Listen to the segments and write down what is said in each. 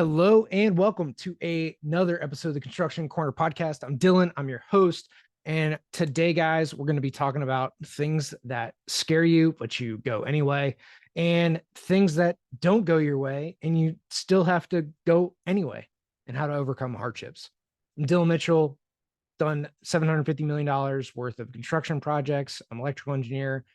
Hello and welcome to another episode of the Construction Corner podcast. I'm Dylan, I'm your host. And today, guys, we're going to be talking about things that scare you, but you go anyway, and things that don't go your way and you still have to go anyway, and how to overcome hardships. I'm Dillon Mitchell, done $750 million worth of construction projects. I'm an electrical engineer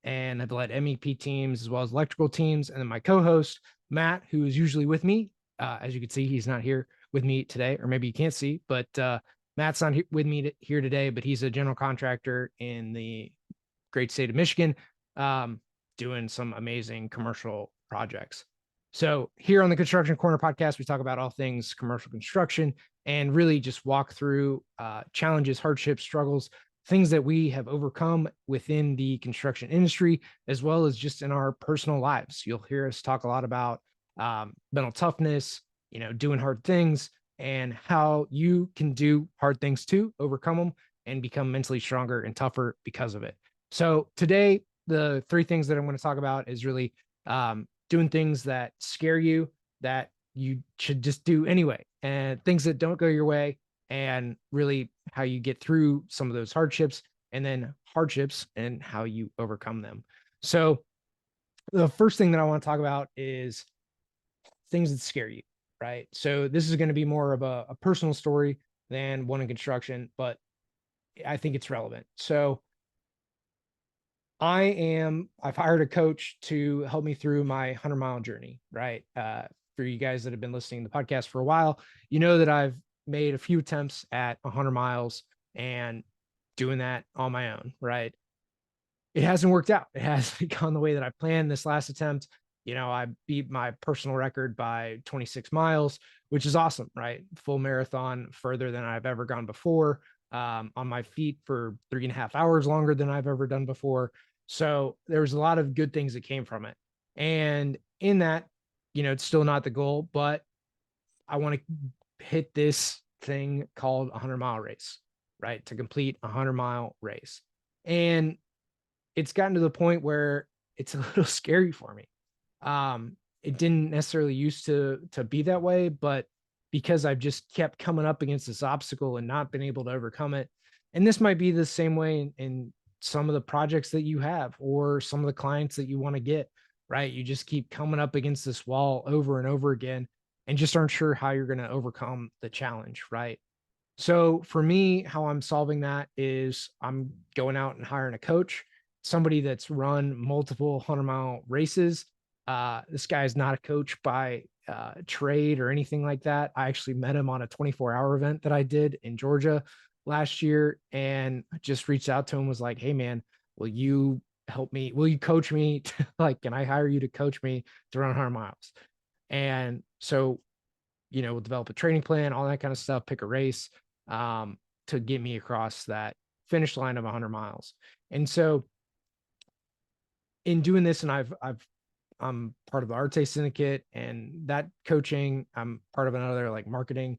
and I've led MEP teams as well as electrical teams. And then my co-host, Matt, who is usually with me. As you can see, he's not here with me today, or maybe you can't see, but Matt's not with me here today, but he's a general contractor in the great state of Michigan, doing some amazing commercial projects. So here on the Construction Corner podcast, we talk about all things commercial construction and really just walk through challenges, hardships, struggles, things that we have overcome within the construction industry, as well as just in our personal lives. You'll hear us talk a lot about mental toughness, doing hard things, and how you can do hard things too, overcome them, and become mentally stronger and tougher because of it. So today, the three things that I'm going to talk about is really doing things that scare you, that you should just do anyway, and things that don't go your way, and really how you get through some of those hardships, and then hardships and how you overcome them. So the first thing that I want to talk about is things that scare you, right? So this is going to be more of a personal story than one in construction, but I think it's relevant. So I've hired a coach to help me through my 100-mile journey, right? For you guys that have been listening to the podcast for a while, you know that I've made a few attempts at 100 miles and doing that on my own, right? It hasn't worked out. It hasn't gone the way that I planned. This last attempt, I beat my personal record by 26 miles, which is awesome, right? Full marathon, further than I've ever gone before, on my feet for 3.5 hours longer than I've ever done before. So there was a lot of good things that came from it. And in that, it's still not the goal, but I want to hit this thing called a 100-mile race, right? To complete a 100-mile race. And it's gotten to the point where it's a little scary for me. It didn't necessarily used to be that way, but because I've just kept coming up against this obstacle and not been able to overcome it. And this might be the same way in some of the projects that you have, or some of the clients that you want to get, right? You just keep coming up against this wall over and over again and just aren't sure how you're going to overcome the challenge, right? So for me, how I'm solving that is I'm going out and hiring a coach, somebody that's run multiple 100-mile races. This guy is not a coach by trade or anything like that. I actually met him on a 24-hour event that I did in Georgia last year, and just reached out to him, was like, hey man, will you help me? Will you coach me? Can I hire you to coach me to run 100 miles? And so, we'll develop a training plan, all that kind of stuff, pick a race to get me across that finish line of 100 miles. And so in doing this, and I'm part of the Arte Syndicate, and that coaching, I'm part of another marketing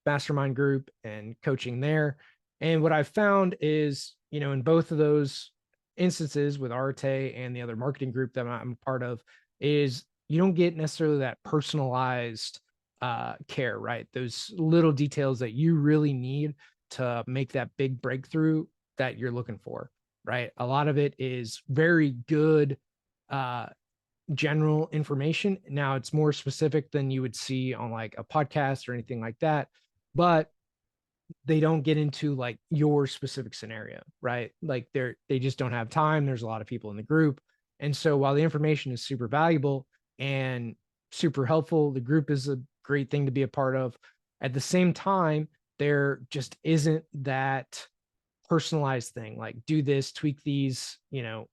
mastermind group and coaching there. And what I've found is, in both of those instances with Arte and the other marketing group that I'm a part of, is you don't get necessarily that personalized care, right? Those little details that you really need to make that big breakthrough that you're looking for, right? A lot of it is very good general information. Now it's more specific than you would see on a podcast or anything like that, but they don't get into your specific scenario, right? They just don't have time. There's a lot of people in the group. And so while the information is super valuable and super helpful, the group is a great thing to be a part of. At the same time, there just isn't that personalized thing, do this, tweak these,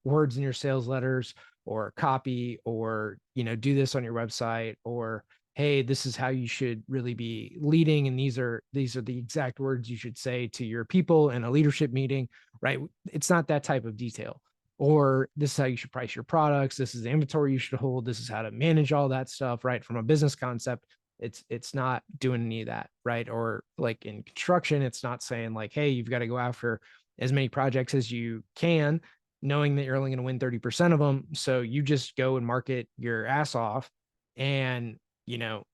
words in your sales letters or copy, or, do this on your website, or, hey, this is how you should really be leading. And these are the exact words you should say to your people in a leadership meeting, right? It's not that type of detail. Or this is how you should price your products. This is the inventory you should hold. This is how to manage all that stuff, right? From a business concept, it's not doing any of that, right? Or in construction, it's not saying hey, you've got to go after as many projects as you can, knowing that you're only going to win 30% of them. So you just go and market your ass off and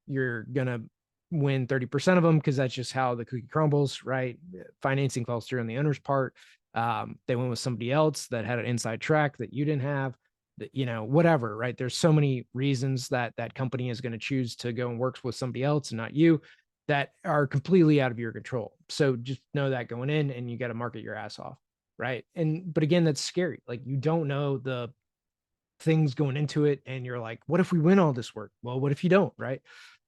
you're going to win 30% of them because that's just how the cookie crumbles, right? Financing falls through on the owner's part. They went with somebody else that had an inside track that you didn't have, that, whatever, right? There's so many reasons that that company is going to choose to go and work with somebody else and not you, that are completely out of your control. So just know that going in, and you got to market your ass off. Right. But again, that's scary. Like, you don't know the things going into it, and you're like, what if we win all this work? Well, what if you don't? Right.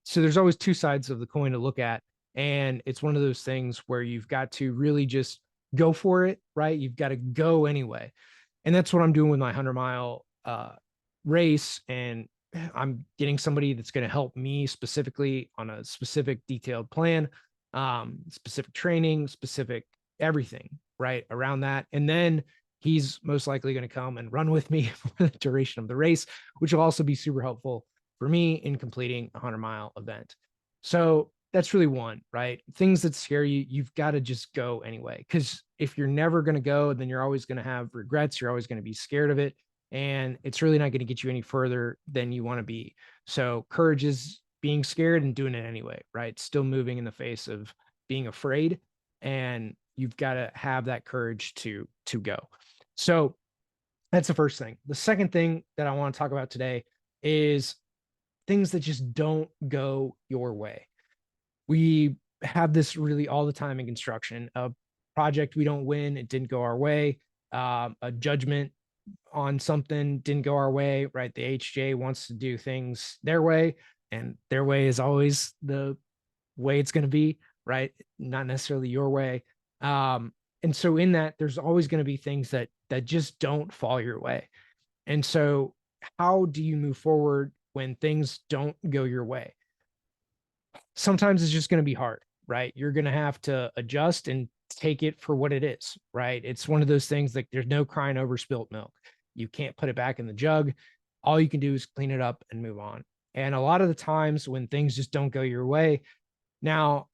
So there's always two sides of the coin to look at. And it's one of those things where you've got to really just go for it. Right. You've got to go anyway. And that's what I'm doing with my 100-mile race. And I'm getting somebody that's going to help me specifically on a specific detailed plan, specific training, specific everything right around that. And then he's most likely going to come and run with me for the duration of the race, which will also be super helpful for me in completing a 100-mile event. So that's really one, right? Things that scare you, you've got to just go anyway. Because if you're never going to go, then you're always going to have regrets. You're always going to be scared of it. And it's really not going to get you any further than you want to be. So courage is being scared and doing it anyway, right? Still moving in the face of being afraid. And you've got to have that courage to go. So that's the first thing. The second thing that I want to talk about today is things that just don't go your way. We have this really all the time in construction. A project we don't win, it didn't go our way. A judgment on something didn't go our way, right? The HJ wants to do things their way, and their way is always the way it's going to be, right? Not necessarily your way. And so in that, there's always going to be things that just don't fall your way. And so how do you move forward when things don't go your way? Sometimes it's just going to be hard, right? You're going to have to adjust and take it for what it is, right? It's one of those things like there's no crying over spilt milk. You can't put it back in the jug. All you can do is clean it up and move on. And a lot of the times when things just don't go your way, now,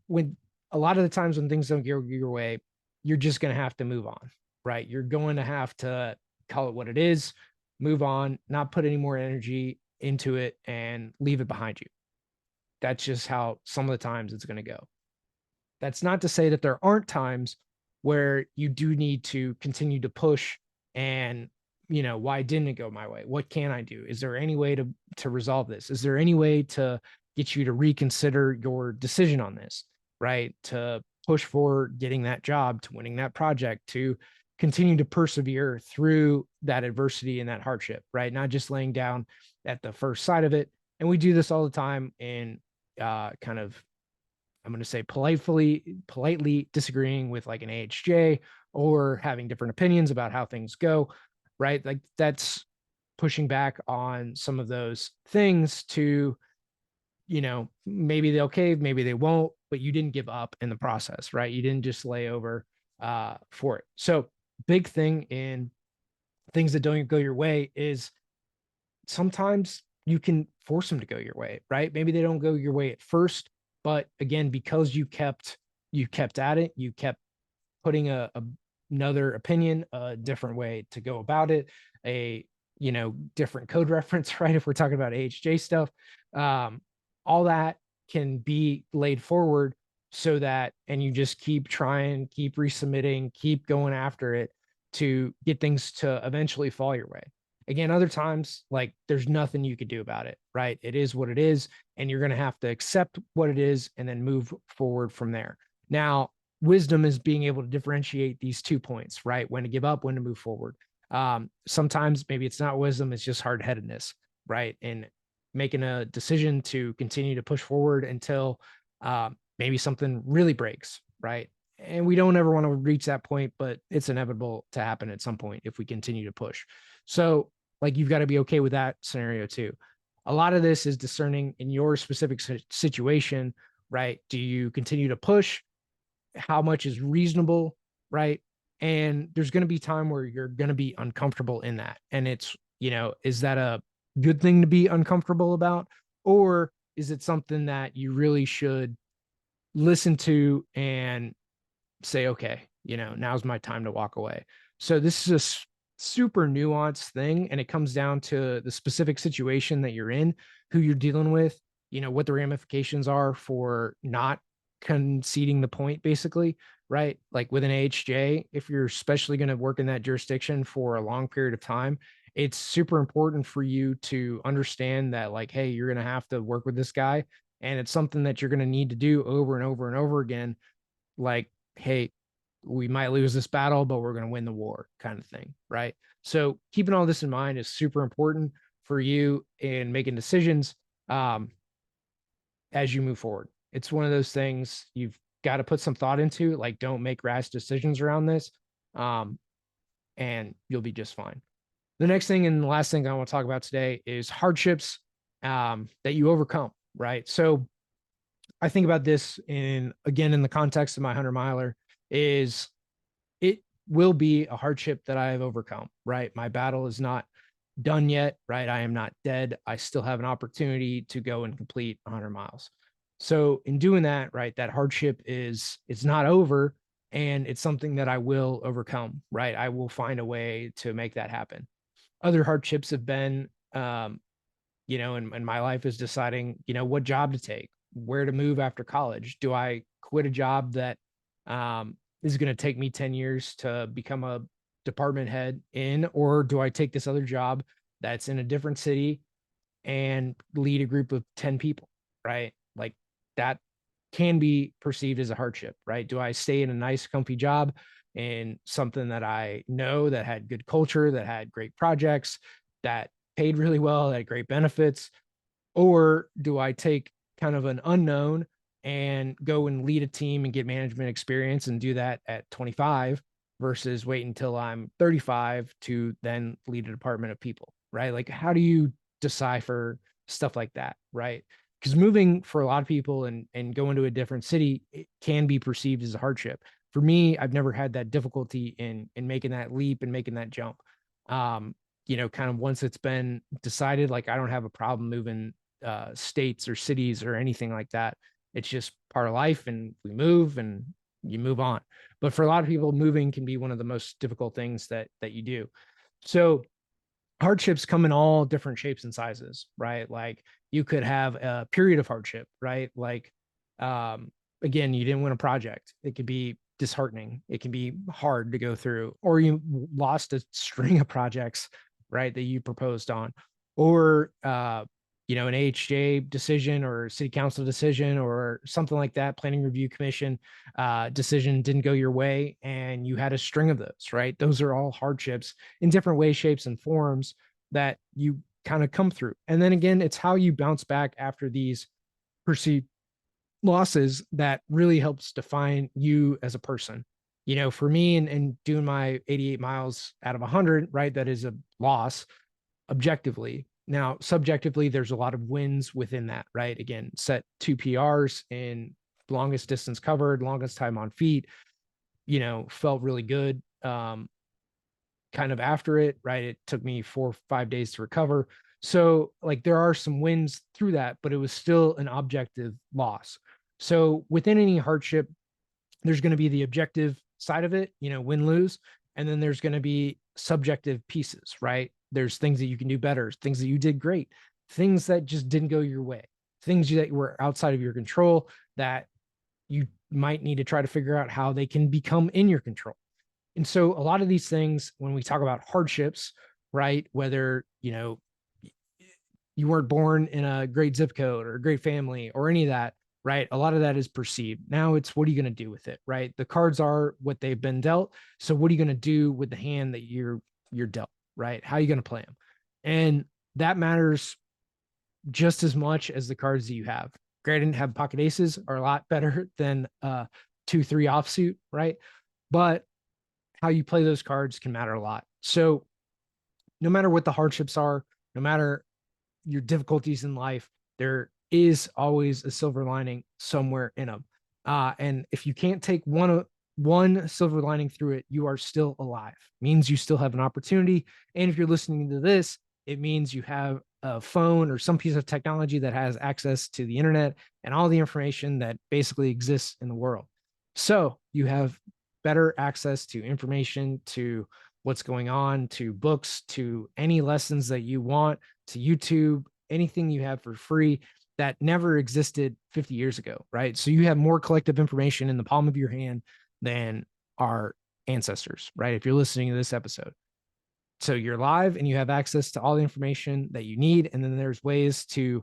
when a lot of the times when things don't go your way, you're just going to have to move on, right? You're going to have to call it what it is, move on, not put any more energy into it, and leave it behind you. That's just how some of the times it's going to go. That's not to say that there aren't times where you do need to continue to push and, why didn't it go my way? What can I do? Is there any way to resolve this? Is there any way to get you to reconsider your decision on this, right? To push for getting that job, to winning that project, to continue to persevere through that adversity and that hardship, right? Not just laying down at the first side of it. And we do this all the time in kind of, I'm going to say politely disagreeing with like an AHJ or having different opinions about how things go, right? Like that's pushing back on some of those things to, maybe they'll cave, maybe they won't, but you didn't give up in the process, right? You didn't just lay over for it. So big thing in things that don't go your way is sometimes you can force them to go your way, right? Maybe they don't go your way at first, but again, because you kept at it, you kept putting another opinion, a different way to go about it, a different code reference, right? If we're talking about AHJ stuff, all that can be laid forward so that, and you just keep trying, keep resubmitting, keep going after it to get things to eventually fall your way. Again, other times, like there's nothing you could do about it, right? It is what it is, and you're going to have to accept what it is and then move forward from there. Now, wisdom is being able to differentiate these 2 points, right? When to give up, when to move forward. Sometimes maybe it's not wisdom, it's just hard-headedness, right? And making a decision to continue to push forward until maybe something really breaks, right? And we don't ever want to reach that point, but it's inevitable to happen at some point if we continue to push. So like, you've got to be okay with that scenario too. A lot of this is discerning in your specific situation, right? Do you continue to push? How much is reasonable, right? And there's going to be time where you're going to be uncomfortable in that. And it's, is that a good thing to be uncomfortable about? Or is it something that you really should listen to and say, okay, now's my time to walk away? So this is a super nuanced thing, and it comes down to the specific situation that you're in, who you're dealing with, what the ramifications are for not conceding the point, basically, right? Like with an AHJ, if you're especially going to work in that jurisdiction for a long period of time, it's super important for you to understand that, like, hey, you're going to have to work with this guy, and it's something that you're going to need to do over and over and over again. Like, hey, we might lose this battle, but we're going to win the war, kind of thing, right? So keeping all this in mind is super important for you in making decisions as you move forward. It's one of those things you've got to put some thought into. Like, don't make rash decisions around this, um, and you'll be just fine. The next thing and the last thing I want to talk about today is hardships that you overcome, right? So I think about this in the context of my 100-miler. Is it will be a hardship that I have overcome, right? My battle is not done yet, right? I am not dead. I still have an opportunity to go and complete 100 miles. So in doing that, right, that hardship is it's not over, and it's something that I will overcome, right? I will find a way to make that happen. Other hardships have been in my life is deciding, what job to take, where to move after college. Do I quit a job that is going to take me 10 years to become a department head in, or do I take this other job that's in a different city and lead a group of 10 people, right? Like, that can be perceived as a hardship, right? Do I stay in a nice, comfy job and something that I know that had good culture, that had great projects, that paid really well, that had great benefits? Or do I take kind of an unknown and go and lead a team and get management experience and do that at 25 versus wait until I'm 35 to then lead a department of people, right? Like, how do you decipher stuff like that, right? Because moving for a lot of people and going to a different city, it can be perceived as a hardship. For me, I've never had that difficulty in making that leap and making that jump. Kind of once it's been decided, like, I don't have a problem moving states or cities or anything like that. It's just part of life, and we move and you move on. But for a lot of people, moving can be one of the most difficult things that you do. So hardships come in all different shapes and sizes, right? Like, you could have a period of hardship, right? Like, um, again, you didn't win a project. It could be disheartening. It can be hard to go through, or you lost a string of projects, right, that you proposed on, or an AHJ decision or city council decision or something like that, planning review commission decision didn't go your way, and you had a string of those, right? Those are all hardships in different ways, shapes, and forms that you kind of come through. And then again, it's how you bounce back after these perceived losses that really helps define you as a person. For me, and doing my 88 miles out of 100, right, that is a loss objectively. Now, subjectively, there's a lot of wins within that, right? Again, set 2 PRs in longest distance covered, longest time on feet, felt really good. Kind of after it, right? It took me 4 or 5 days to recover. So, like, there are some wins through that, but it was still an objective loss. So within any hardship, there's going to be the objective side of it, win, lose. And then there's going to be subjective pieces, right? There's things that you can do better, things that you did great, things that just didn't go your way, things that were outside of your control that you might need to try to figure out how they can become in your control. And so a lot of these things, when we talk about hardships, right, whether, you weren't born in a great zip code or a great family or any of that, right? A lot of that is perceived. Now it's, what are you going to do with it, right? The cards are what they've been dealt. So what are you going to do with the hand that you're dealt, right? How are you going to play them? And that matters just as much as the cards that you have. Granted, have pocket aces are a lot better than 2-3 offsuit, right? But how you play those cards can matter a lot. So no matter what the hardships are, no matter your difficulties in life, there is always a silver lining somewhere in them. And if you can't take one silver lining through it, you are still alive. It means you still have an opportunity. And if you're listening to this, it means you have a phone or some piece of technology that has access to the internet and all the information that basically exists in the world. So you have better access to information, to what's going on, to books, to any lessons that you want, to YouTube, anything you have for free that never existed 50 years ago, right? So you have more collective information in the palm of your hand than our ancestors, right? If you're listening to this episode. So you're live and you have access to all the information that you need. And then there's ways to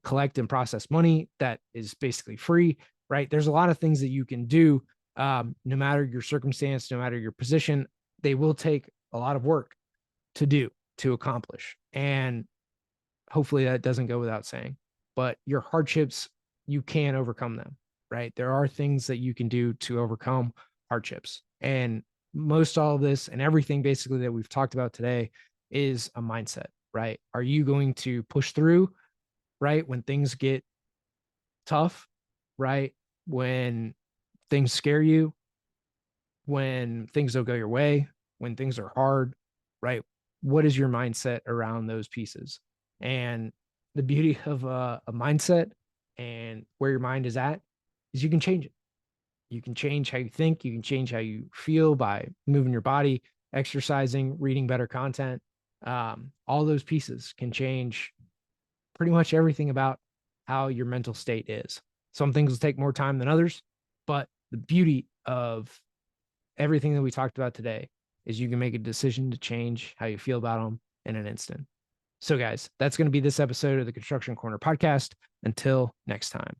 collect and process money that is basically free, right? There's a lot of things that you can do, no matter your circumstance, no matter your position. They will take a lot of work to do, to accomplish. And hopefully that doesn't go without saying. But your hardships, you can overcome them, right? There are things that you can do to overcome hardships. And most all of this and everything basically that we've talked about today is a mindset, right? Are you going to push through, right? When things get tough, right? When things scare you, when things don't go your way, when things are hard, right? What is your mindset around those pieces? And the beauty of a mindset and where your mind is at is you can change it. You can change how you think. You can change how you feel by moving your body, exercising, reading better content. All those pieces can change pretty much everything about how your mental state is. Some things will take more time than others, but the beauty of everything that we talked about today is you can make a decision to change how you feel about them in an instant. So, guys, that's going to be this episode of the Construction Corner podcast. Until next time.